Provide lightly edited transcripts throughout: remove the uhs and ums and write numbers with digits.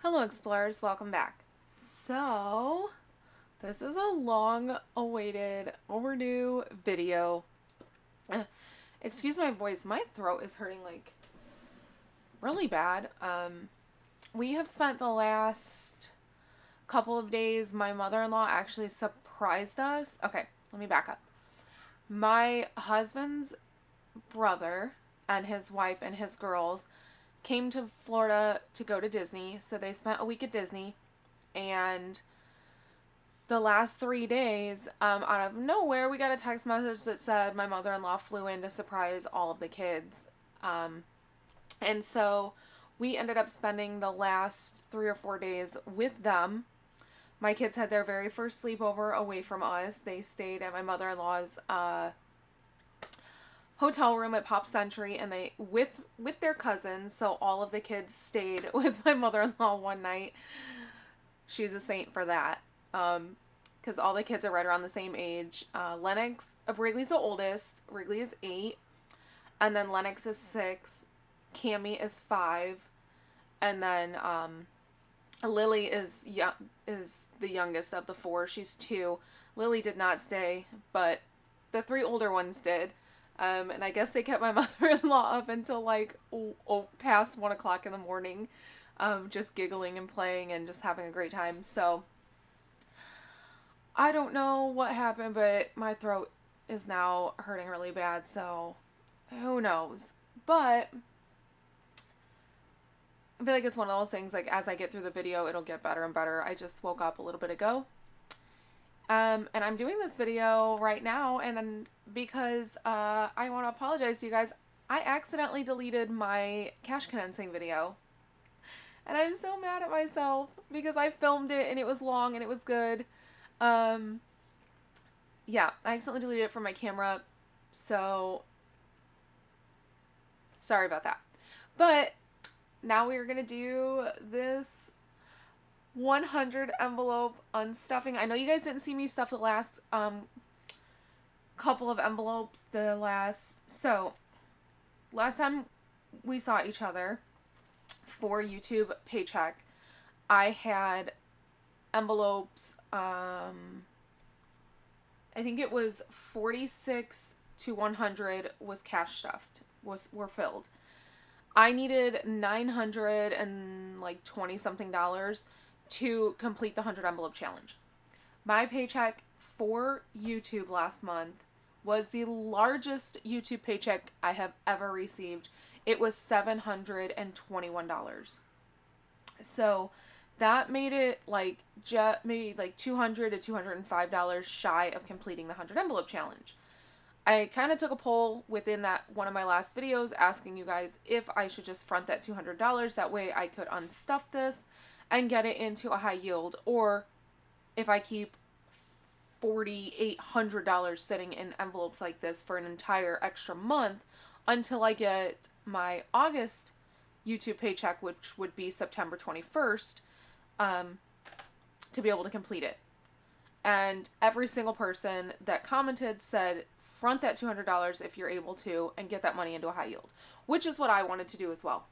Hello explorers, welcome back. So, this is a long awaited, overdue video. Excuse my voice, my throat is hurting like really bad. We have spent the last couple of days, my mother-in-law actually surprised us. Okay, let me back up. My husband's brother and his wife and his girls came to Florida to go to Disney, so they spent a week at Disney. And the last 3 days, out of nowhere, we got a text message that said my mother-in-law flew in to surprise all of the kids. And so we ended up spending the last 3 or 4 days with them. My kids had their very first sleepover away from us. They stayed at my mother-in-law's hotel room at Pop Century, and they with their cousins. So all of the kids stayed with my mother-in-law one night. She's a saint for that. Because all the kids are right around the same age. Lennox, Wrigley's the oldest. Wrigley is 8. And then Lennox is 6. Cammie is 5. And then Lily is the youngest of the 4. She's 2. Lily did not stay, but the 3 older ones did. And I guess they kept my mother-in-law up until like past 1 o'clock in the morning. Just giggling and playing and just having a great time. So I don't know what happened, but my throat is now hurting really bad, so who knows. But I feel like it's one of those things, like, as I get through the video, it'll get better and better. I just woke up a little bit ago. And I'm doing this video right now, and because I want to apologize to you guys, I accidentally deleted my cash condensing video. And I'm so mad at myself because I filmed it and it was long and it was good. Yeah, I accidentally deleted it from my camera, so sorry about that. But now we are going to do this 100 envelope unstuffing. I know you guys didn't see me stuff the last couple of envelopes. So last time we saw each other for YouTube Paycheck, I had envelopes, I think it was 46 to 100 was cash stuffed, were filled. I needed $920 something to complete the 100 envelope challenge. My paycheck for YouTube last month was the largest YouTube paycheck I have ever received. It was $721. So that made it like maybe like $200 to $205 shy of completing the 100 envelope challenge. I kind of took a poll within that one of my last videos asking you guys if I should just front that $200. That way I could unstuff this and get it into a high yield, or if I keep $4,800 sitting in envelopes like this for an entire extra month until I get my August YouTube paycheck, which would be September 21st, to be able to complete it. And every single person that commented said, front that $200 if you're able to and get that money into a high yield, which is what I wanted to do as well.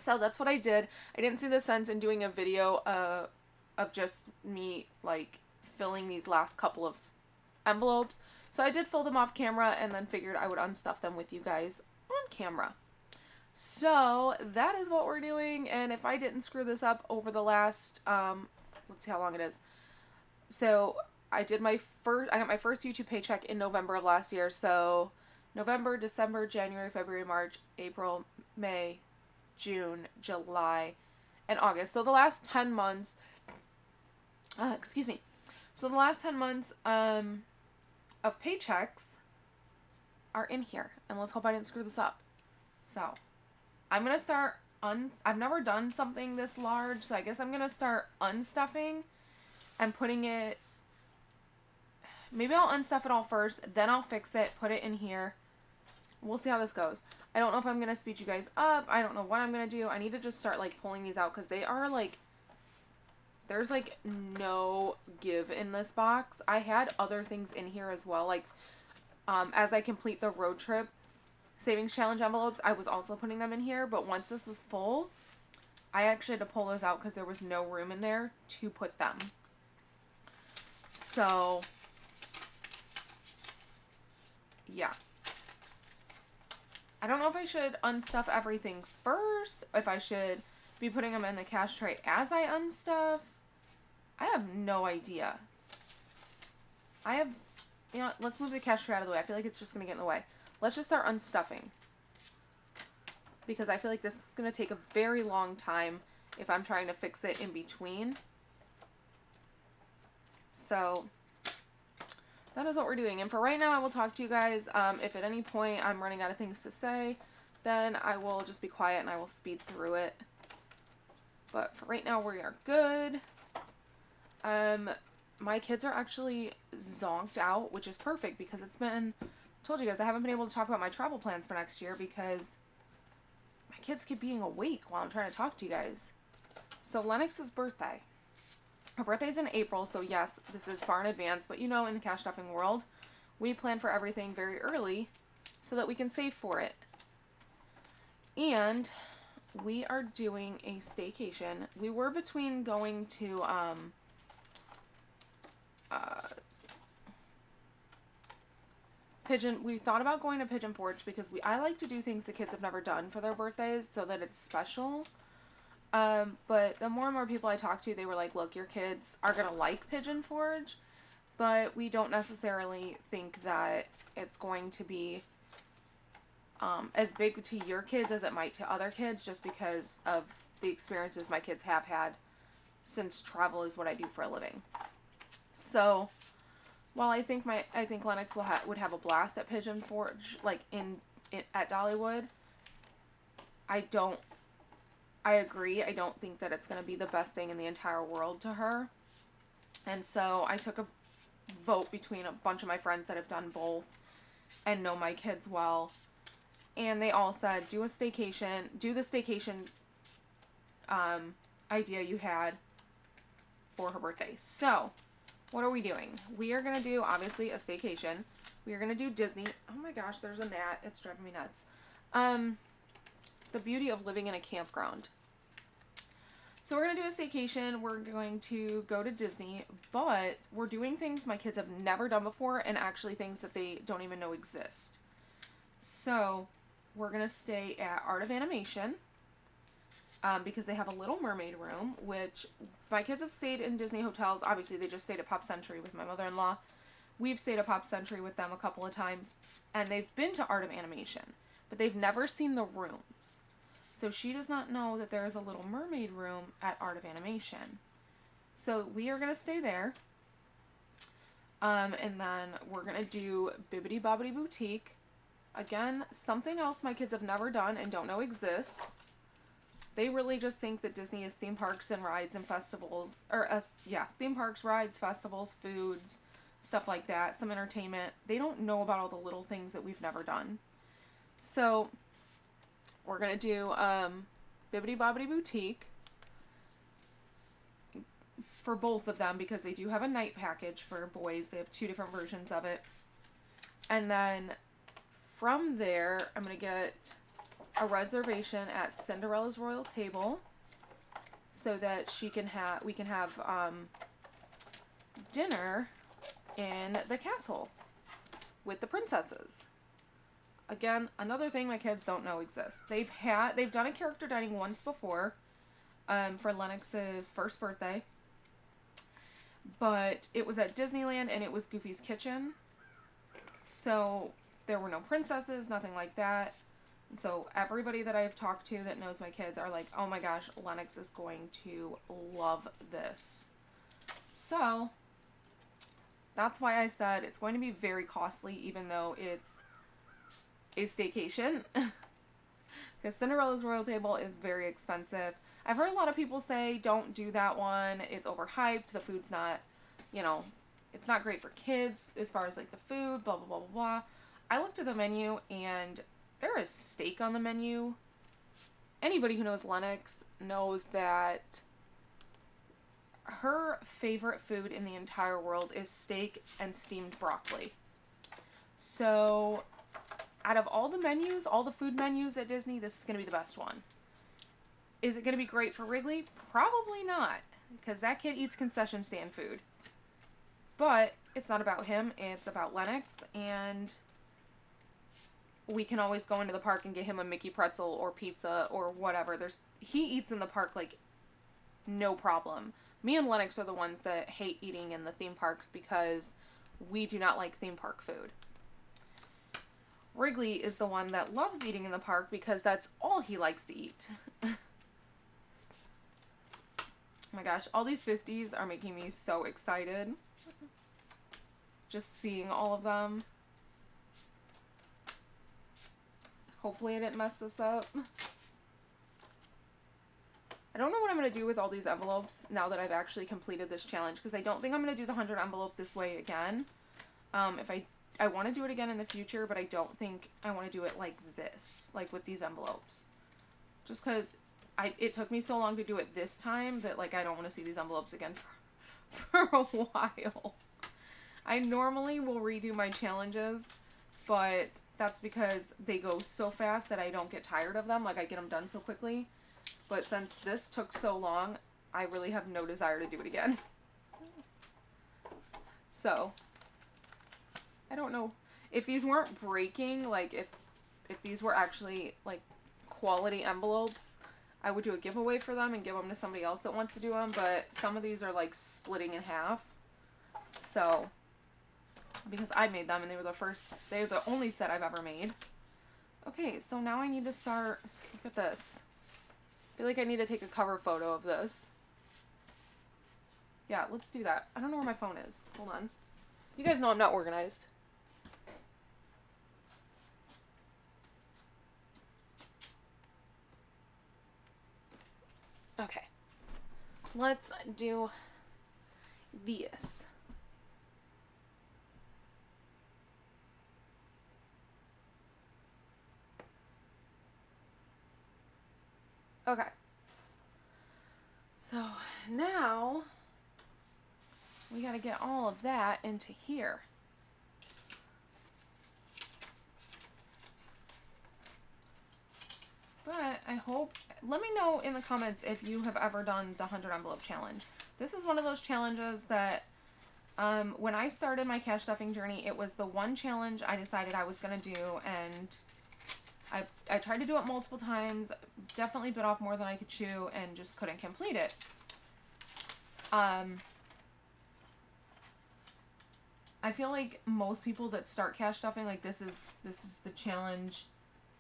So that's what I did. I didn't see the sense in doing a video of just me like filling these last couple of envelopes. So I did fill them off camera and then figured I would unstuff them with you guys on camera. So that is what we're doing. And if I didn't screw this up over the last, let's see how long it is. So I got my first YouTube paycheck in November of last year. So November, December, January, February, March, April, May, June, July, and August. So the last 10 months, So the last 10 months of paychecks are in here. And let's hope I didn't screw this up. So I'm going to start, I've never done something this large, so I guess I'm going to start unstuffing and putting it, maybe I'll unstuff it all first, then I'll fix it, put it in here. We'll see how this goes. I don't know if I'm going to speed you guys up. I don't know what I'm going to do. I need to just start like pulling these out because they are like, there's like no give in this box. I had other things in here as well. Like as I complete the road trip savings challenge envelopes, I was also putting them in here. But once this was full, I actually had to pull those out because there was no room in there to put them. So, yeah. I don't know if I should unstuff everything first, if I should be putting them in the cash tray as I unstuff. I have no idea. You know, let's move the cash tray out of the way. I feel like it's just going to get in the way. Let's just start unstuffing. Because I feel like this is going to take a very long time if I'm trying to fix it in between. So, that is what we're doing. And for right now, I will talk to you guys. If at any point I'm running out of things to say, then I will just be quiet and I will speed through it. But for right now, we are good. My kids are actually zonked out, which is perfect because it's been, I told you guys, I haven't been able to talk about my travel plans for next year because my kids keep being awake while I'm trying to talk to you guys. So Lennox's birthday. Her birthday's in April, so yes, this is far in advance, but you know, in the cash stuffing world, we plan for everything very early so that we can save for it. And we are doing a staycation. We were between going to, we thought about going to Pigeon Forge because I like to do things the kids have never done for their birthdays so that it's special. But the more and more people I talk to, they were like, look, your kids are going to like Pigeon Forge, but we don't necessarily think that it's going to be as big to your kids as it might to other kids just because of the experiences my kids have had since travel is what I do for a living. So, while I think Lennox would have a blast at Pigeon Forge, like at Dollywood, I agree. I don't think that it's going to be the best thing in the entire world to her. And so I took a vote between a bunch of my friends that have done both and know my kids well. And they all said, do the staycation idea you had for her birthday. So, what are we doing? We are going to do, obviously, a staycation. We are going to do Disney. Oh my gosh, there's a gnat. It's driving me nuts. The beauty of living in a campground. So we're going to do a staycation. We're going to go to Disney, but we're doing things my kids have never done before and actually things that they don't even know exist. So we're going to stay at Art of Animation because they have a Little Mermaid room, which my kids have stayed in Disney hotels. Obviously, they just stayed at Pop Century with my mother-in-law. We've stayed at Pop Century with them a couple of times, and they've been to Art of Animation, but they've never seen the rooms. So she does not know that there is a Little Mermaid room at Art of Animation. So we are going to stay there. And then we're going to do Bibbidi Bobbidi Boutique. Again, something else my kids have never done and don't know exists. They really just think that Disney is theme parks and rides and festivals. Theme parks, rides, festivals, foods, stuff like that. Some entertainment. They don't know about all the little things that we've never done. So we're going to do Bibbidi Bobbidi Boutique for both of them because they do have a night package for boys. They have 2 different versions of it. And then from there, I'm going to get a reservation at Cinderella's Royal Table so that we can have dinner in the castle with the princesses. Again, another thing my kids don't know exists. They've done a character dining once before, for Lennox's first birthday, but it was at Disneyland and it was Goofy's Kitchen. So there were no princesses, nothing like that. And so everybody that I've talked to that knows my kids are like, oh my gosh, Lennox is going to love this. So that's why I said it's going to be very costly, even though it's a staycation. Because Cinderella's Royal Table is very expensive. I've heard a lot of people say, don't do that one. It's overhyped. The food's not, it's not great for kids as far as like the food, blah, blah, blah, blah, blah. I looked at the menu and there is steak on the menu. Anybody who knows Lennox knows that her favorite food in the entire world is steak and steamed broccoli. So out of all the menus, all the food menus at Disney, this is going to be the best one. Is it going to be great for Wrigley? Probably not, because that kid eats concession stand food. But it's not about him, it's about Lennox, and we can always go into the park and get him a Mickey pretzel or pizza or whatever. He eats in the park like no problem. Me and Lennox are the ones that hate eating in the theme parks because we do not like theme park food. Wrigley is the one that loves eating in the park because that's all he likes to eat. Oh my gosh, all these 50s are making me so excited. Just seeing all of them. Hopefully I didn't mess this up. I don't know what I'm going to do with all these envelopes now that I've actually completed this challenge, because I don't think I'm going to do the 100 envelope this way again. If I want to do it again in the future, but I don't think I want to do it like this, like with these envelopes. Just because it took me so long to do it this time that, like, I don't want to see these envelopes again for a while. I normally will redo my challenges, but that's because they go so fast that I don't get tired of them. Like, I get them done so quickly. But since this took so long, I really have no desire to do it again. So, I don't know. If these weren't breaking, like, if these were actually, like, quality envelopes, I would do a giveaway for them and give them to somebody else that wants to do them. But some of these are, like, splitting in half. So, because I made them and they're the only set I've ever made. Okay, so now I need to start, look at this. I feel like I need to take a cover photo of this. Yeah, let's do that. I don't know where my phone is. Hold on. You guys know I'm not organized. Okay. Let's do this. Okay. So now we gotta get all of that into here. But I hope, let me know in the comments if you have ever done the 100 envelope challenge. This is one of those challenges that when I started my cash stuffing journey, it was the one challenge I decided I was gonna do, and I tried to do it multiple times, definitely bit off more than I could chew, and just couldn't complete it. I feel like most people that start cash stuffing, like this is the challenge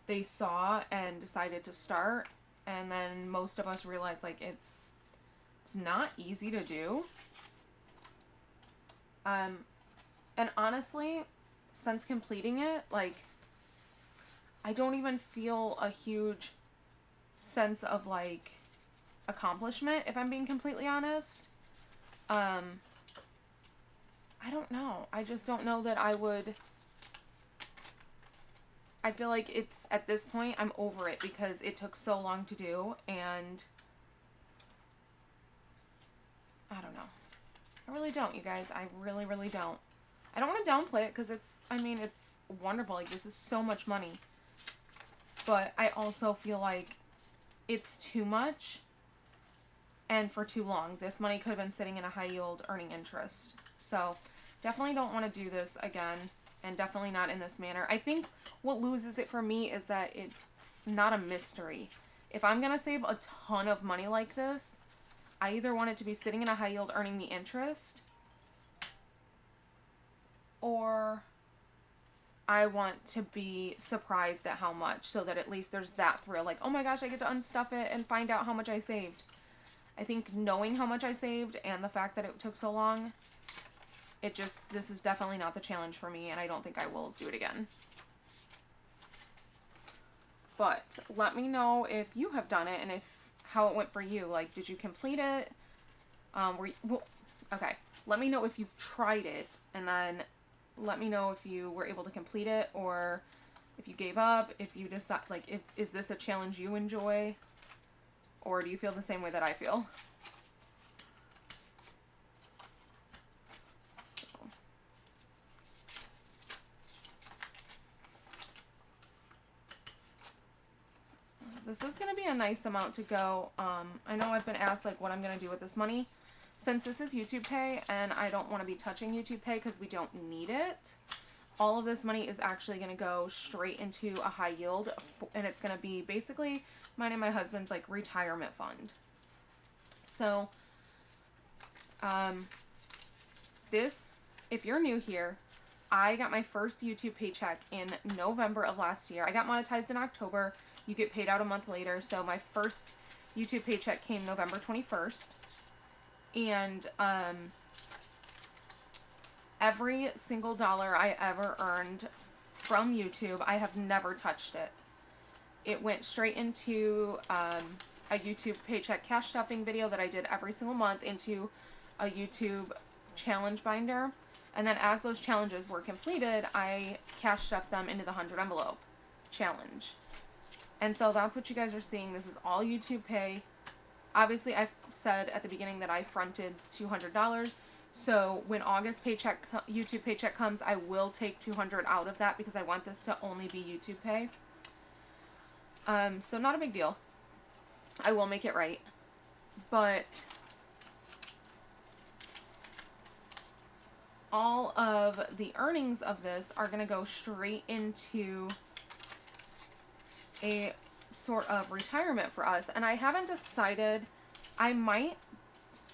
they saw and decided to start, and then most of us realize like it's not easy to do. And honestly, since completing it, like, I don't even feel a huge sense of, like, accomplishment, if I'm being completely honest. I don't know. I just don't know that I would... I feel like it's, at this point, I'm over it because it took so long to do, and I don't know. I really don't, you guys. I really, really don't. I don't want to downplay it because it's, I mean, it's wonderful. Like, this is so much money. But I also feel like it's too much and for too long. This money could have been sitting in a high yield earning interest. So definitely don't want to do this again, and definitely not in this manner. I think what loses it for me is that it's not a mystery. If I'm going to save a ton of money like this, I either want it to be sitting in a high yield earning me interest, or I want to be surprised at how much, so that at least there's that thrill. Like, oh my gosh, I get to unstuff it and find out how much I saved. I think knowing how much I saved and the fact that it took so long, this is definitely not the challenge for me, and I don't think I will do it again. But let me know if you have done it and how it went for you. Like, did you complete it? Okay. Let me know if you've tried it, and then let me know if you were able to complete it, or if you gave up, if you decide, like, is this a challenge you enjoy, or do you feel the same way that I feel? So. this is going to be a nice amount to go. I know I've been asked like what I'm going to do with this money. Since this is YouTube Pay and I don't want to be touching YouTube Pay because we don't need it, all of this money is actually going to go straight into a high yield, and it's going to be basically mine and my husband's like retirement fund. So, this, if you're new here, I got my first YouTube paycheck in November of last year. I got monetized in October. You get paid out a month later. So my first YouTube paycheck came November 21st. And every single dollar I ever earned from YouTube, I have never touched it. It went straight into a YouTube paycheck cash stuffing video that I did every single month into a YouTube challenge binder. And then as those challenges were completed, I cash stuffed them into the 100 envelope challenge. And so that's what you guys are seeing. This is all YouTube Pay. Obviously, I've said at the beginning that I fronted $200. So when August paycheck, YouTube paycheck comes, I will take $200 out of that because I want this to only be YouTube Pay. So not a big deal. I will make it right. But all of the earnings of this are going to go straight into a sort of retirement for us. And I haven't decided. I might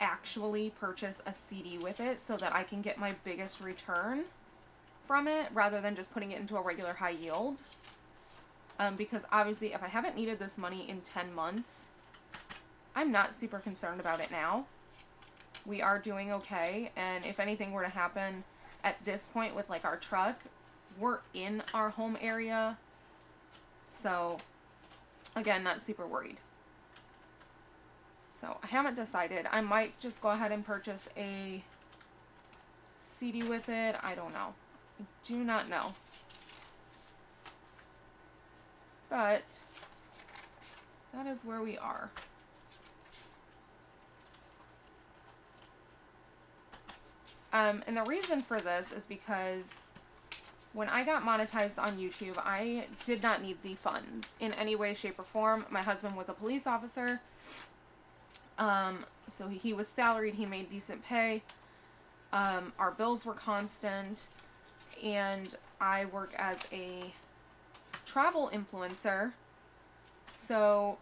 actually purchase a CD with it so that I can get my biggest return from it rather than just putting it into a regular high yield. Because obviously if I haven't needed this money in 10 months, I'm not super concerned about it now. We are doing okay, and if anything were to happen at this point with like our truck, we're in our home area. So again, not super worried. So I haven't decided. I might just go ahead and purchase a CD with it. I don't know. I do not know. But that is where we are. And the reason for this is because when I got monetized on YouTube, I did not need the funds in any way, shape, or form. My husband was a police officer. So he was salaried. He made decent pay. Our bills were constant. And I work as a travel influencer. So,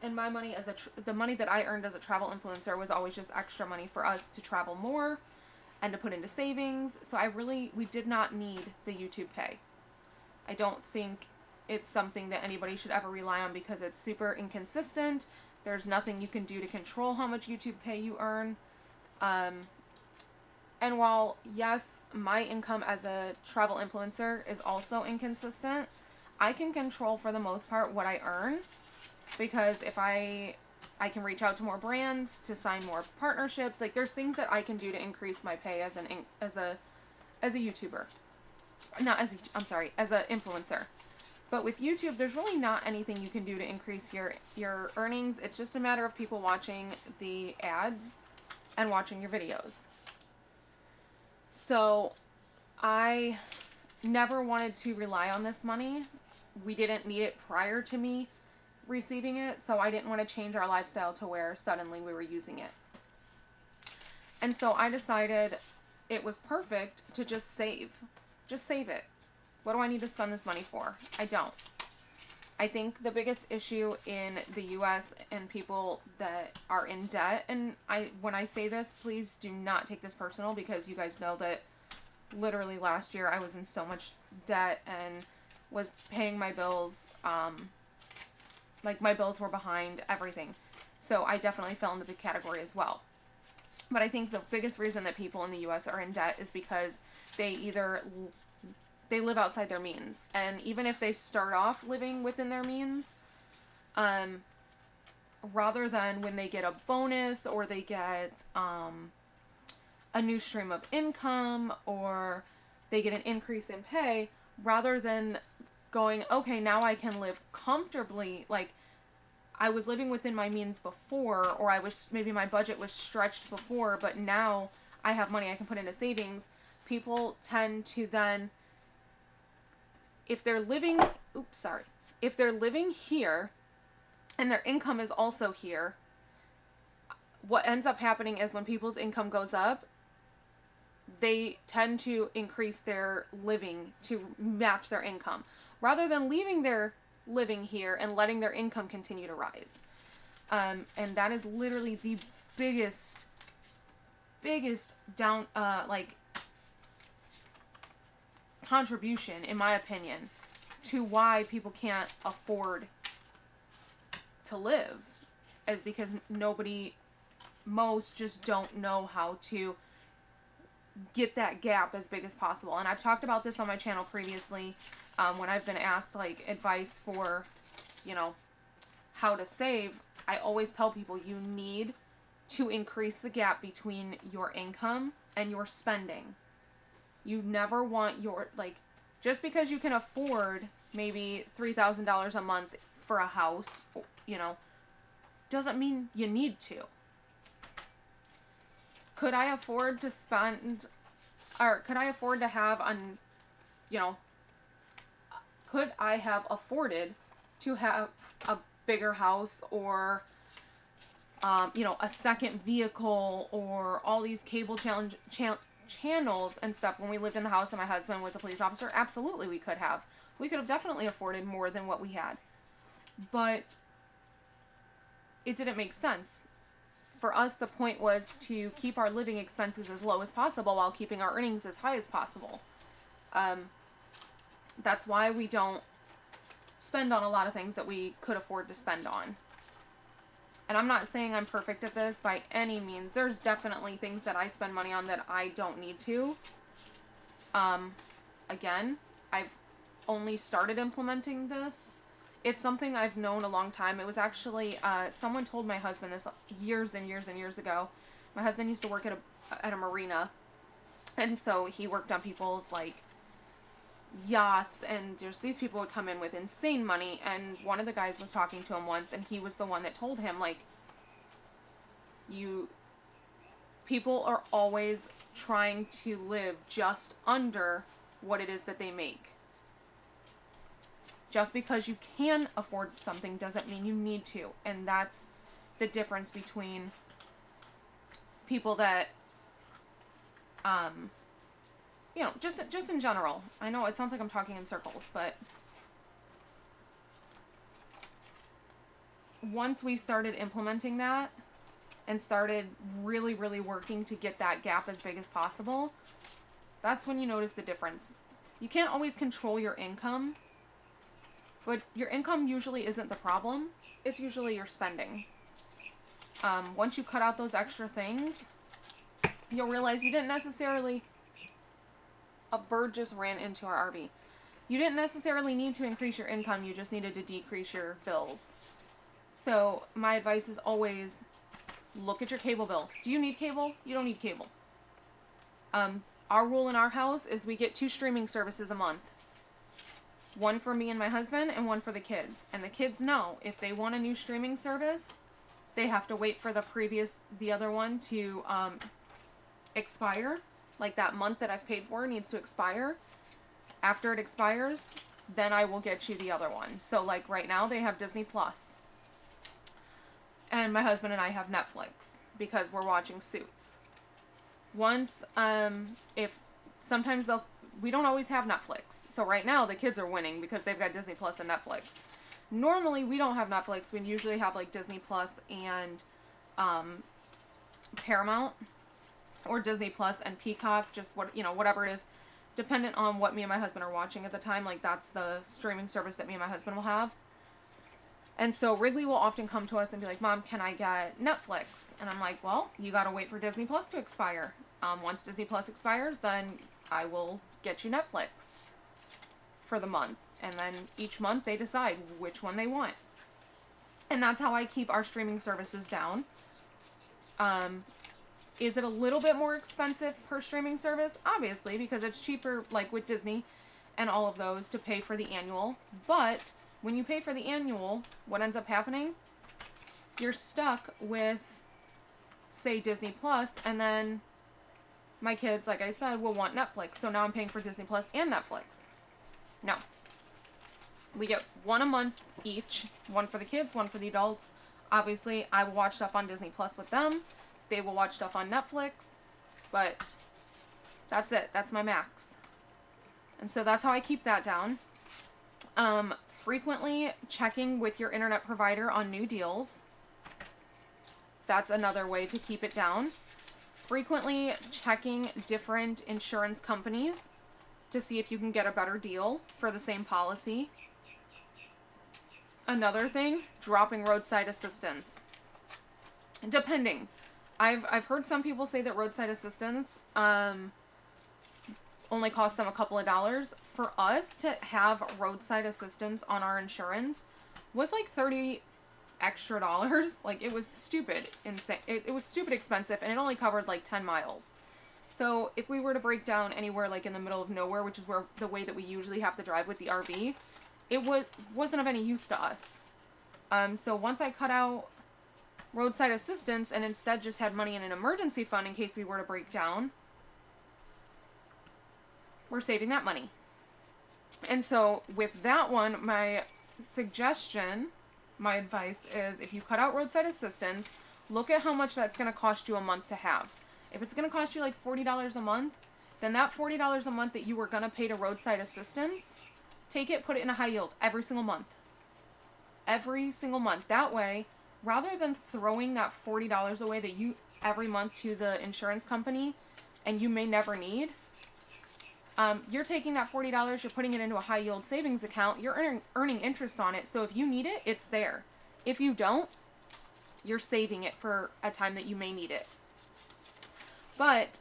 and my money as the money that I earned as a travel influencer was always just extra money for us to travel more and to put into savings. So we did not need the YouTube Pay. I don't think it's something that anybody should ever rely on because it's super inconsistent. There's nothing you can do to control how much YouTube Pay you earn. And while, yes, my income as a travel influencer is also inconsistent, I can control for the most part what I earn. Because if I can reach out to more brands to sign more partnerships, like there's things that I can do to increase my pay as a YouTuber, as a influencer. But with YouTube, there's really not anything you can do to increase your earnings. It's just a matter of people watching the ads and watching your videos. So I never wanted to rely on this money. We didn't need it prior to me receiving it, so I didn't want to change our lifestyle to where suddenly we were using it. And so I decided it was perfect to just save. Just save it. What do I need to spend this money for? I don't. I think the biggest issue in the US and people that are in debt, and when I say this, please do not take this personal because you guys know that literally last year I was in so much debt and was paying my bills, like my bills were behind everything. So I definitely fell into the category as well. But I think the biggest reason that people in the US are in debt is because they live outside their means. And even if they start off living within their means, rather than when they get a bonus or they get a new stream of income or they get an increase in pay, rather than going, okay, now I can live comfortably, like I was living within my means before, or maybe my budget was stretched before, but now I have money I can put into savings. People tend to then, if they're living if they're living here and their income is also here, what ends up happening is when people's income goes up, they tend to increase their living to match their income, rather than leaving their living here and letting their income continue to rise. And that is literally the biggest down, contribution, in my opinion, to why people can't afford to live, is because most just don't know how to get that gap as big as possible. And I've talked about this on my channel previously, when I've been asked like advice for, how to save. I always tell people you need to increase the gap between your income and your spending. You never want just because you can afford maybe $3,000 a month for a house, doesn't mean you need to. Could I afford to spend, or could I afford to have could I have afforded to have a bigger house, or a second vehicle, or all these cable channels and stuff when we lived in the house and my husband was a police officer? Absolutely, we could have. We could have definitely afforded more than what we had. But it didn't make sense. For us, the point was to keep our living expenses as low as possible while keeping our earnings as high as possible. That's why we don't spend on a lot of things that we could afford to spend on. And I'm not saying I'm perfect at this by any means. There's definitely things that I spend money on that I don't need to. Again, I've only started implementing this. It's something I've known a long time. It was actually, someone told my husband this years and years and years ago. My husband used to work at a marina. And so he worked on people's, yachts, and just these people would come in with insane money, and one of the guys was talking to him once, and he was the one that told him, people are always trying to live just under what it is that they make. Just because you can afford something doesn't mean you need to, and that's the difference between people that, just in general. I know it sounds like I'm talking in circles, but once we started implementing that and started really, really working to get that gap as big as possible, that's when you notice the difference. You can't always control your income, but your income usually isn't the problem. It's usually your spending. Once you cut out those extra things, you'll realize you didn't necessarily... A bird just ran into our RV. You didn't necessarily need to increase your income, you just needed to decrease your bills. So my advice is always look at your cable bill. Do you need cable? You don't need cable. Our rule in our house is we get 2 streaming services a month. One for me and my husband, and one for the kids. And the kids know if they want a new streaming service, they have to wait for the other one to expire. Like that month that I've paid for needs to expire. After it expires, then I will get you the other one. So right now they have Disney Plus. And my husband and I have Netflix because we're watching Suits. Once, we don't always have Netflix. So right now the kids are winning because they've got Disney Plus and Netflix. Normally we don't have Netflix. We usually have Disney Plus and Paramount. Or Disney Plus and Peacock, just whatever it is, dependent on what me and my husband are watching at the time. That's the streaming service that me and my husband will have. And so Wrigley will often come to us and be like, Mom, can I get Netflix? And I'm like, well, you gotta wait for Disney Plus to expire. Once Disney Plus expires, then I will get you Netflix for the month. And then each month they decide which one they want. And that's how I keep our streaming services down. Is it a little bit more expensive per streaming service? Obviously, because it's cheaper, with Disney and all of those, to pay for the annual. But when you pay for the annual, what ends up happening? You're stuck with, say, Disney Plus, and then my kids, like I said, will want Netflix. So now I'm paying for Disney Plus and Netflix. No. We get one a month each. One for the kids, one for the adults. Obviously, I will watch stuff on Disney Plus with them. They will watch stuff on Netflix. But that's it. That's my max. And so that's how I keep that down. Frequently checking with your internet provider on new deals. That's another way to keep it down. Frequently checking different insurance companies to see if you can get a better deal for the same policy. Another thing, dropping roadside assistance. Depending. I've heard some people say that roadside assistance only costs them a couple of dollars. For us to have roadside assistance on our insurance was like $30 extra. Like, it was stupid insane. It was stupid expensive, and it only covered like 10 miles. So if we were to break down anywhere like in the middle of nowhere, which is where the way that we usually have to drive with the RV, it wasn't of any use to us. So once I cut out roadside assistance and instead just had money in an emergency fund in case we were to break down, we're saving that money. And so with that one, my suggestion, my advice is, if you cut out roadside assistance, look at how much that's going to cost you a month to have. If it's going to cost you like $40 a month, then that $40 a month that you were going to pay to roadside assistance, take it, put it in a high yield every single month. Every single month. That way, rather than throwing that $40 away that you every month to the insurance company and you may never need, you're taking that $40, you're putting it into a high yield savings account, you're earning interest on it, so if you need it, it's there. If you don't, you're saving it for a time that you may need it. But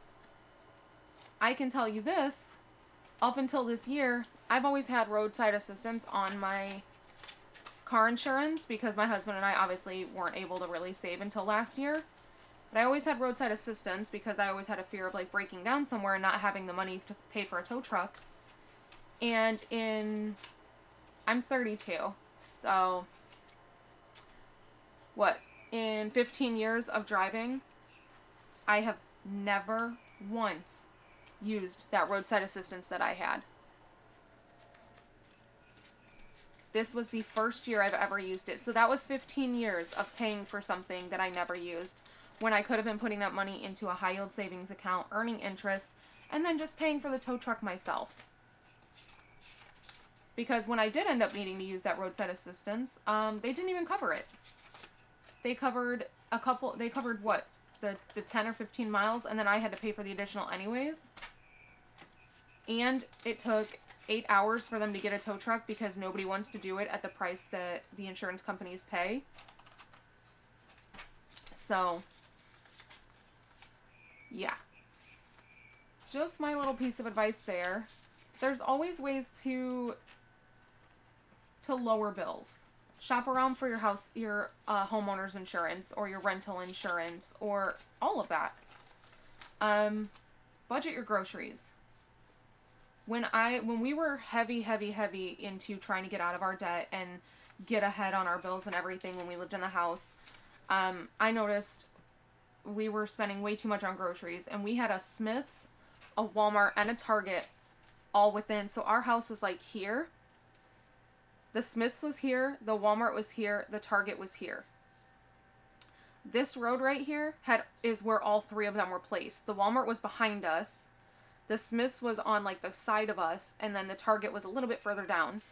I can tell you this, up until this year, I've always had roadside assistance on my car insurance because my husband and I obviously weren't able to really save until last year. But I always had roadside assistance because I always had a fear of like breaking down somewhere and not having the money to pay for a tow truck. And I'm 32, so in 15 years of driving, I have never once used that roadside assistance that I had. This was the first year I've ever used it. So that was 15 years of paying for something that I never used, when I could have been putting that money into a high yield savings account, earning interest, and then just paying for the tow truck myself. Because when I did end up needing to use that roadside assistance, they didn't even cover it. They covered what? The 10 or 15 miles, and then I had to pay for the additional anyways. And it took 8 hours for them to get a tow truck because nobody wants to do it at the price that the insurance companies pay. So, yeah. Just my little piece of advice there. There's always ways to lower bills. Shop around for your homeowner's insurance or your rental insurance or all of that. Budget your groceries. When we were heavy into trying to get out of our debt and get ahead on our bills and everything when we lived in the house, I noticed we were spending way too much on groceries, and we had a Smith's, a Walmart, and a Target all within. So our house was like here. The Smith's was here, the Walmart was here, the Target was here. This road right here is where all three of them were placed. The Walmart was behind us. The Smith's was on like the side of us, and then the Target was a little bit further down.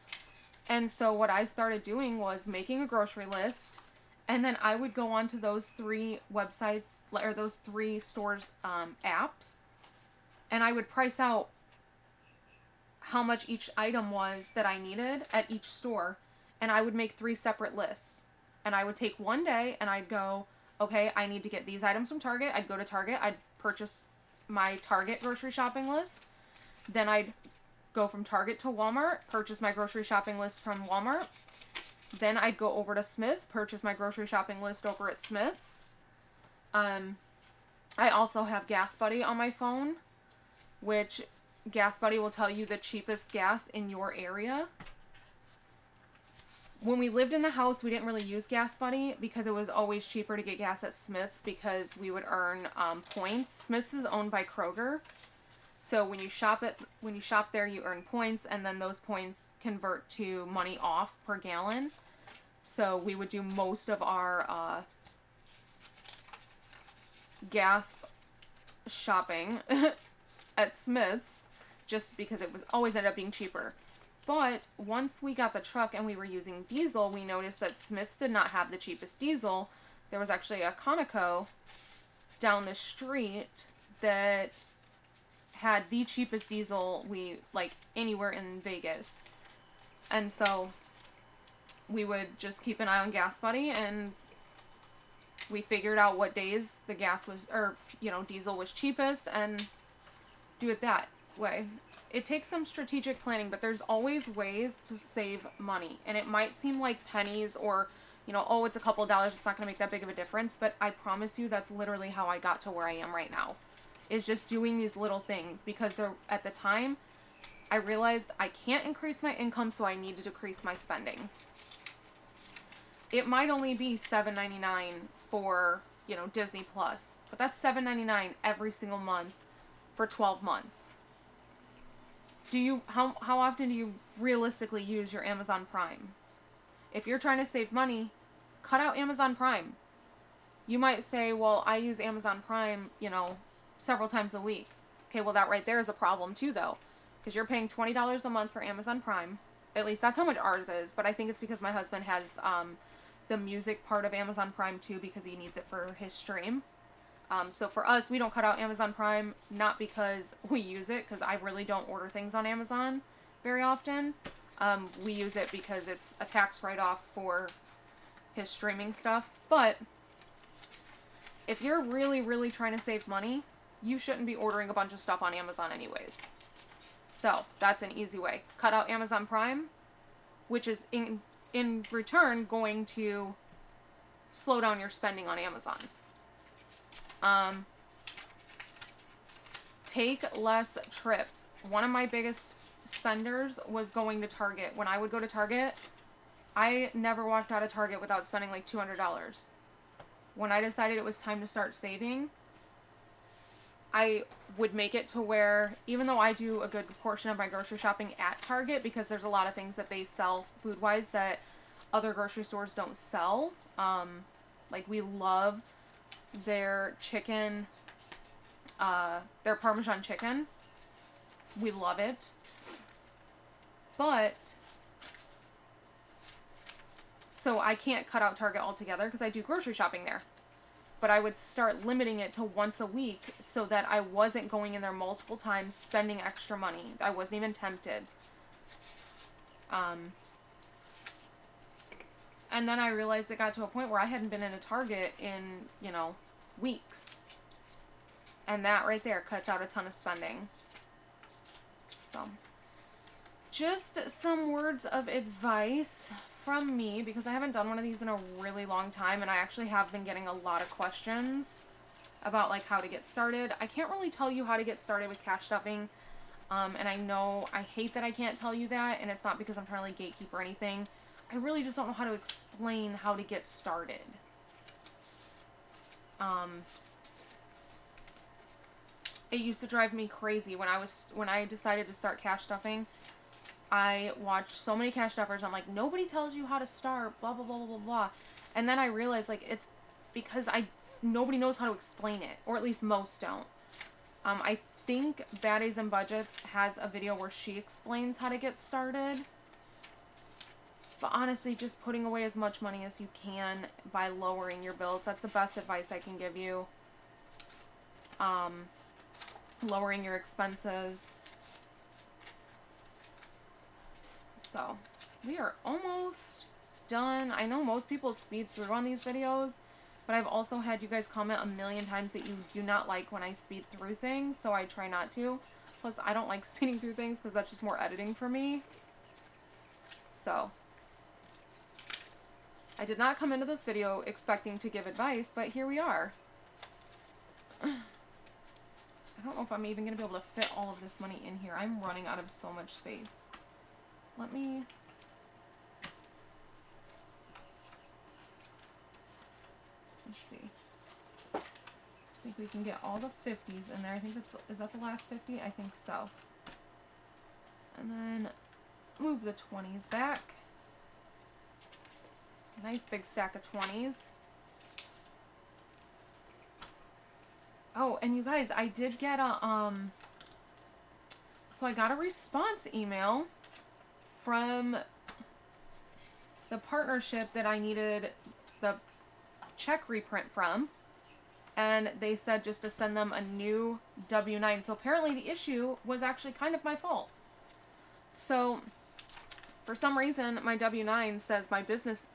And so what I started doing was making a grocery list, and then I would go onto those three websites, or those three stores' apps, and I would price out how much each item was that I needed at each store, and I would make 3 separate lists. And I would take one day, and I'd go, okay, I need to get these items from Target. I'd go to Target, I'd purchase my Target grocery shopping list. Then I'd go from Target to Walmart, purchase my grocery shopping list from Walmart. Then I'd go over to Smith's, purchase my grocery shopping list over at Smith's. I also have Gas Buddy on my phone, which Gas Buddy will tell you the cheapest gas in your area. When we lived in the house, we didn't really use Gas Buddy because it was always cheaper to get gas at Smith's because we would earn points. Smith's is owned by Kroger, So when you shop there, you earn points, and then those points convert to money off per gallon. So we would do most of our gas shopping at Smith's, just because it was always ended up being cheaper. But once we got the truck and we were using diesel, we noticed that Smith's did not have the cheapest diesel. There was actually a Conoco down the street that had the cheapest diesel anywhere in Vegas. And so we would just keep an eye on Gas Buddy, and we figured out what days the diesel was cheapest and do it that way. It takes some strategic planning, but there's always ways to save money. And it might seem like pennies or, oh, it's a couple of dollars, it's not going to make that big of a difference. But I promise you that's literally how I got to where I am right now. Is just doing these little things. Because at the time, I realized I can't increase my income, so I need to decrease my spending. It might only be $7.99 for, Disney Plus. But that's $7.99 every single month for 12 months. How often do you realistically use your Amazon Prime? If you're trying to save money, cut out Amazon Prime. You might say, well, I use Amazon Prime, several times a week. Okay, well, that right there is a problem too, though. Because you're paying $20 a month for Amazon Prime. At least that's how much ours is. But I think it's because my husband has the music part of Amazon Prime too, because he needs it for his stream. So for us, we don't cut out Amazon Prime, not because we use it, because I really don't order things on Amazon very often. We use it because it's a tax write-off for his streaming stuff. But if you're really, really trying to save money, you shouldn't be ordering a bunch of stuff on Amazon anyways. So that's an easy way. Cut out Amazon Prime, which is in return going to slow down your spending on Amazon. Take less trips. One of my biggest spenders was going to Target. When I would go to Target, I never walked out of Target without spending like $200. When I decided it was time to start saving, I would make it to where, even though I do a good portion of my grocery shopping at Target, because there's a lot of things that they sell food-wise that other grocery stores don't sell. Like we love their chicken, their Parmesan chicken. We love it. But, so I can't cut out Target altogether because I do grocery shopping there. But I would start limiting it to once a week so that I wasn't going in there multiple times spending extra money. I wasn't even tempted. And then I realized it got to a point where I hadn't been in a Target in, weeks. And that right there cuts out a ton of spending. So, just some words of advice from me, because I haven't done one of these in a really long time, and I actually have been getting a lot of questions about like how to get started. I can't really tell you how to get started with cash stuffing, and I know I hate that I can't tell you that, and it's not because I'm trying to like gatekeep or anything. I really just don't know how to explain how to get started. It used to drive me crazy when I decided to start cash stuffing. I watched so many cash stuffers. I'm like, nobody tells you how to start, blah, blah, blah, blah, blah, blah. And then I realized, like, it's because nobody knows how to explain it. Or at least most don't. I think Baddies and Budgets has a video where she explains how to get started. But honestly, just putting away as much money as you can by lowering your bills. That's the best advice I can give you. Lowering your expenses. So, we are almost done. I know most people speed through on these videos, but I've also had you guys comment a million times that you do not like when I speed through things, so I try not to. Plus, I don't like speeding through things because that's just more editing for me. So, I did not come into this video expecting to give advice, but here we are. I don't know if I'm even going to be able to fit all of this money in here. I'm running out of so much space. Let me... Let's see. I think we can get all the 50s in there. I think that's, is that the last 50? I think so. And then move the 20s back. Nice big stack of 20s. Oh, and you guys, I did get a, so I got a response email from the partnership that I needed the check reprint from. And they said just to send them a new W-9. So apparently the issue was actually kind of my fault. So for some reason, my W-9 says my business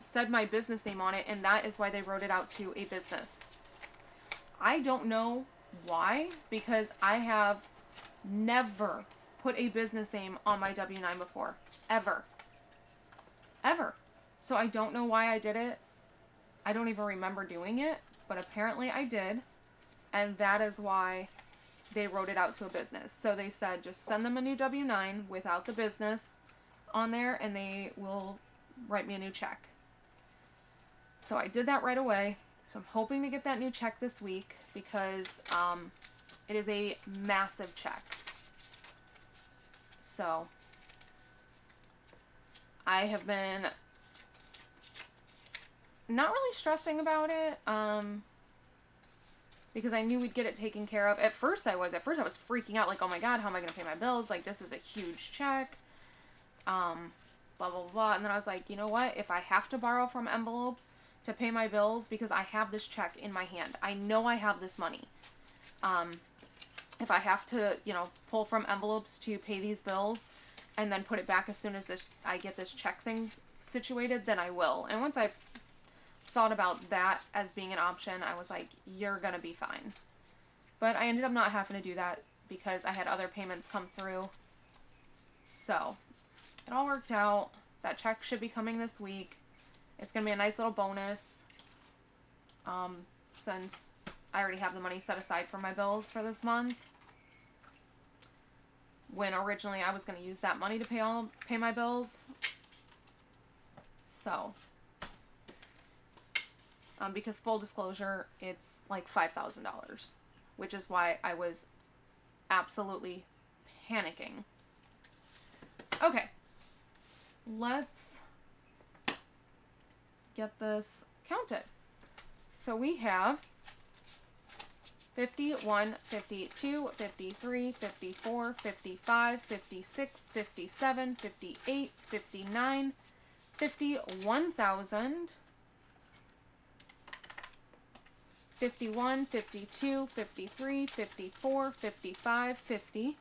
name on it, and that is why they wrote it out to a business. I don't know why, because I have never put a business name on my W-9 before. Ever. Ever. So I don't know why I did it. I don't even remember doing it, but apparently I did. And that is why they wrote it out to a business. So they said just send them a new W-9 without the business on there, and they will write me a new check. So I did that right away. So I'm hoping to get that new check this week, because it is a massive check. So I have been not really stressing about it, because I knew we'd get it taken care of. At first I was freaking out, like, oh my god, how am I going to pay my bills? Like, this is a huge check. Blah, blah, blah. And then I was like, you know what? If I have to borrow from envelopes to pay my bills, because I have this check in my hand, I know I have this money. If I have to, pull from envelopes to pay these bills and then put it back as soon as I get this check thing situated, then I will. And once I've thought about that as being an option, I was like, you're gonna be fine. But I ended up not having to do that because I had other payments come through. So it all worked out. That check should be coming this week. It's gonna be a nice little bonus, since I already have the money set aside for my bills for this month, when originally I was going to use that money to pay my bills. So because full disclosure, it's like $5,000, which is why I was absolutely panicking. Okay, let's get this counted. So we have 51, 52, 53, 54, 55, 56, 57, 58, 59, 51,000, 51, 52, 53, 54, 55, 50.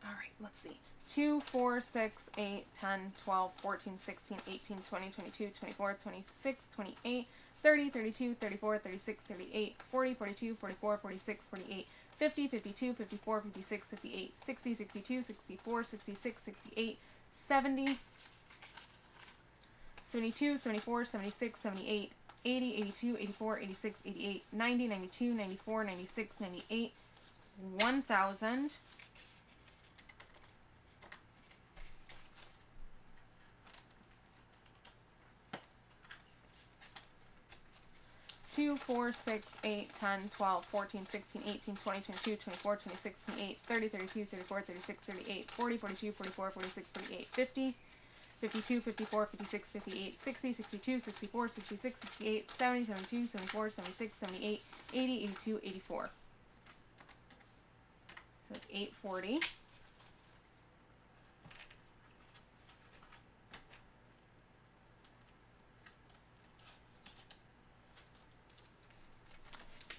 All right, let's see. 2, 4, 6, 8, 10, 12, 14, 16, 18, 20, 22, 24, 26, 28, 30, 32, 34, 36, 38, 40, 42, 44, 46, 48, 50, 52, 54, 56, 58, 60, 62, 64, 66, 68, 70, 72, 74, 76, 78, 80, 82, 84, 86, 88, 90, 92, 94, 96, 98, 1,000, 2, 4, 6, 8, 10, 12, 14, 16, 18, 20, 22, 24, 26, 28, 30, 32, 34, 36, 38, 40, 42, 44, 46, 48, 50, 52, 54, 56, 58, 60, 62, 64, 66, 68, 70, 72, 74, 76, 78, 80, 82, 84. So it's 840.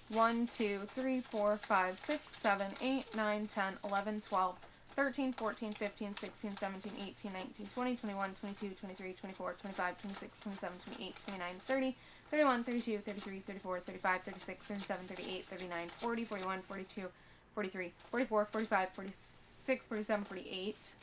One, 2, 3, 4, 5, 6, 7, 8, 9, 10, 11, 12, 13, 14, 15, 16, 17, 18, 19, 20, 21, 22, 23, 24, 25, 26, 27, 28, 29, 30, 31, 32, 33, 34, 35, 36, 37, 38, 39, 40, 41, 42, 43, 44, 45, 46, 47, 48,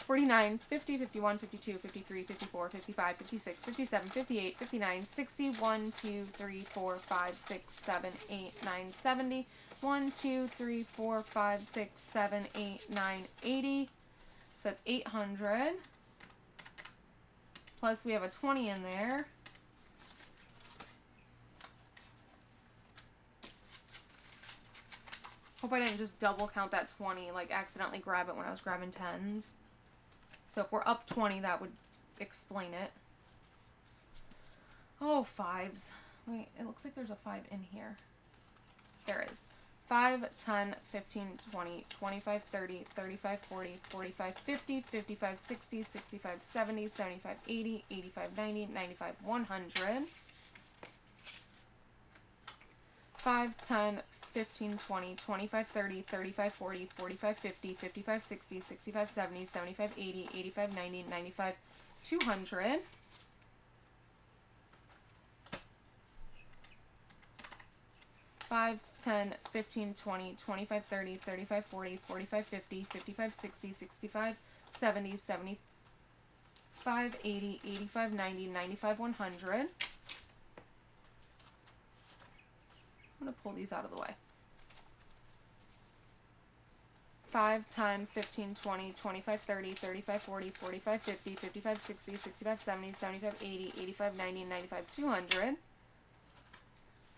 49, 50, 51, 52, 53, 54, 55, 56, 57, 58, 59, 60, 1, 2, 3, 4, 5, 6, 7, 8, 9, 70, 1, 2, 3, 4, 5, 6, 7, 8, 9, 80, So that's 800. Plus we have a 20 in there. Hope I didn't just double count that 20, like accidentally grab it when I was grabbing tens. So if we're up 20, that would explain it. Oh, fives. Wait, it looks like there's a 5 in here. There is. 5, 10, 15, 20, 25, 30, 35, 40, 45, 50, 55, 60, 65, 70, 75, 80, 85, 90, 95, 100. 5, 10, 15, 20, 25, 30, 35, 40, 45, 50, 55, 60, 65, 70, 75, 80, 85, 90, 95, 200. 5, 10, 15, 20, 25, 30, 35, 40, 45, 50, 55, 60, 65, 70, 75, 80, 85, 90, 95, 100. I'm going to pull these out of the way. 5, 10, 15, 20, 25, 30, 35, 40, 45, 50, 55, 60, 65, 70, 75, 80, 85, 90, 95, 200.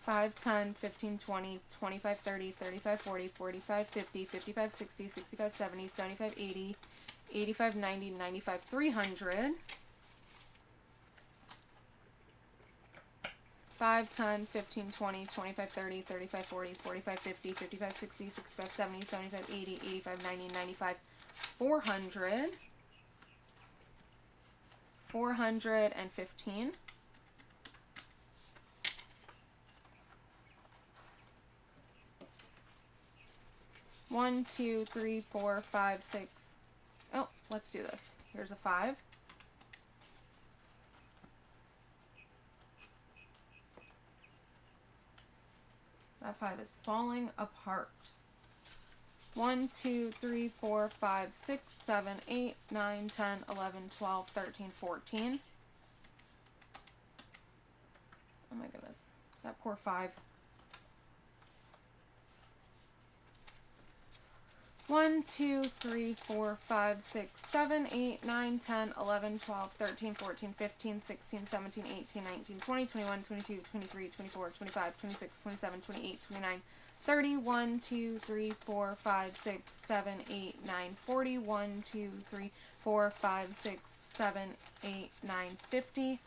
5, 10, 15, 20, 25, 30, 35, 40, 45, 50, 55, 60, 65, 70, 75, 80, 85, 90, 95, 300. 5, 10, 15, 20, 25, 30, 35, 40, 45, 50, 55, 60, 65, 70, 75, 80, 85, 90, 95, 400. 415. 1, 2, 3, 4, 5, 6. Oh, let's do this. Here's a 5. That 5 is falling apart. 1, 2, 3, 4, 5, 6, 7, 8, 9, 10, 11, 12, 13, 14. Oh my goodness. That poor 5. 1, 2, 3, 4, 5, 6, 7, 8, 9, 10, 11, 12, 13, 14, 15, 16, 17, 18, 19, 20, 21, 22, 23, 24, 25, 26, 27, 28, 29, 30, 1, 2, 3, 4, 5, 6, 7, 8, 9, 40, 1, 2, 3, 4, 5, 6, 7, 8, 9, 50.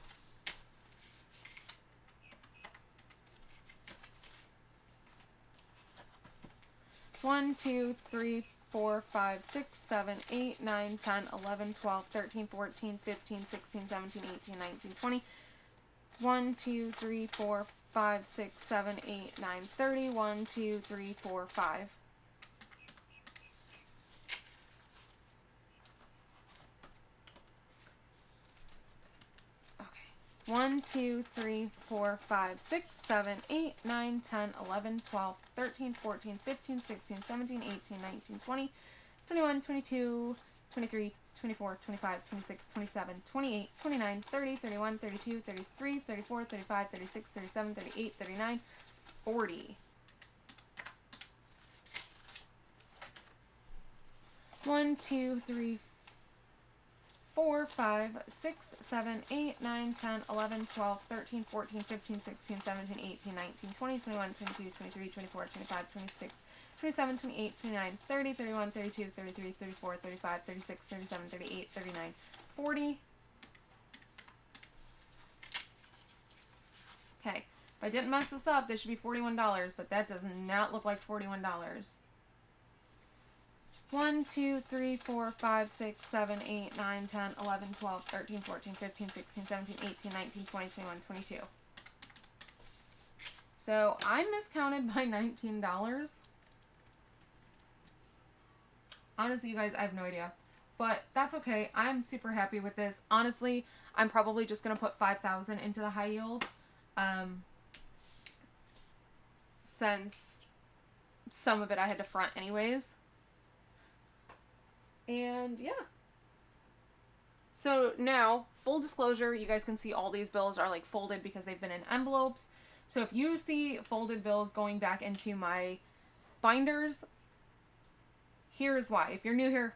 1, 2, 3, 4, 5, 6, 7, 8, 9, 10, 11, 12, 13, 14, 15, 16, 17, 18, 19, 20. 1, 2, 3, 4, 5, 6, 7, 8, 9, 30. 1, 2, 3, 4, 5. Okay. 1, 2, 3, 4, 5, 6, 7, 8, 9, 10, 11, 12, 13, 14, 15, 16, 17, 18, 19, 20, 21, 22, 23, 24, 25, 26, 27, 28, 29, 30, 31, 32, 33, 34, 35, 36, 37, 38, 39, 40. 1, 2, 3, 4, 5, 6, 7, 8, 9, 10, 11, 12, 13, 14, 15, 16, 17, 18, 19, 20, 21, 22, 23, 24, 25, 26, 27, 28, 29, 30, 31, 32, 33, 34, 35, 36, 37, 38, 39, 40. Okay, if I didn't mess this up, this should be $41, but that does not look like $41. 1, 2, 3, 4, 5, 6, 7, 8, 9, 10, 11, 12, 13, 14, 15, 16, 17, 18, 19, 20, 21, 22. So I miscounted by $19. Honestly, you guys, I have no idea. But that's okay. I'm super happy with this. Honestly, I'm probably just going to put $5,000 into the high yield. Since some of it I had to front anyways. And yeah. So now, full disclosure, you guys can see all these bills are like folded because they've been in envelopes. So if you see folded bills going back into my binders, here's why. If you're new here,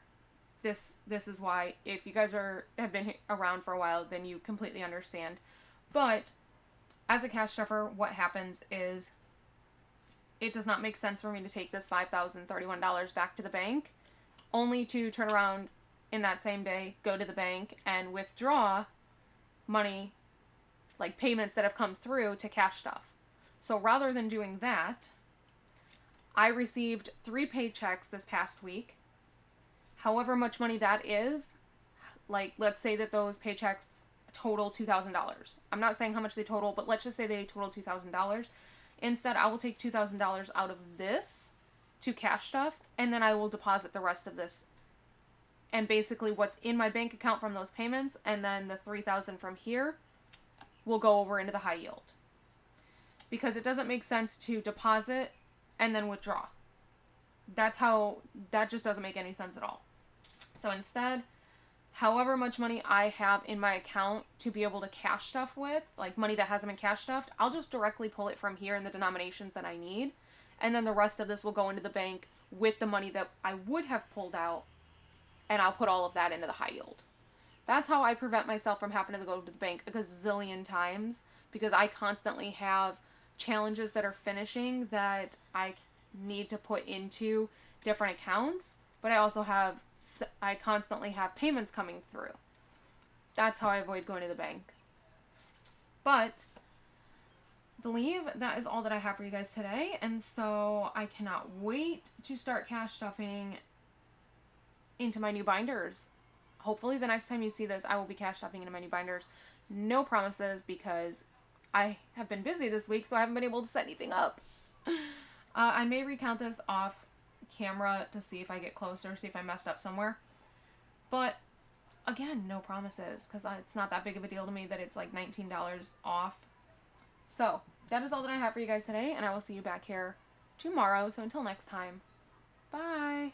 this is why. If you guys have been around for a while, then you completely understand. But as a cash stuffer, what happens is it does not make sense for me to take this $5,031 back to the bank, only to turn around in that same day, go to the bank, and withdraw money, like payments that have come through, to cash stuff. So rather than doing that, I received 3 paychecks this past week. However much money that is, like, let's say that those paychecks total $2,000. I'm not saying how much they total, but let's just say they total $2,000. Instead, I will take $2,000 out of this to cash stuff, and then I will deposit the rest of this. And basically what's in my bank account from those payments, and then the $3,000 from here will go over into the high yield. Because it doesn't make sense to deposit and then withdraw. That just doesn't make any sense at all. So instead, however much money I have in my account to be able to cash stuff with, like money that hasn't been cash stuffed, I'll just directly pull it from here in the denominations that I need. And then the rest of this will go into the bank with the money that I would have pulled out, and I'll put all of that into the high yield. That's how I prevent myself from having to go to the bank a gazillion times, because I constantly have challenges that are finishing that I need to put into different accounts, but I constantly have payments coming through. That's how I avoid going to the bank. But I believe that is all that I have for you guys today, and so I cannot wait to start cash stuffing into my new binders. Hopefully the next time you see this, I will be cash stuffing into my new binders. No promises, because I have been busy this week, so I haven't been able to set anything up. I may recount this off camera to see if I get closer, see if I messed up somewhere. But again, no promises, because it's not that big of a deal to me that it's like $19 off. So that is all that I have for you guys today, and I will see you back here tomorrow. So until next time, bye.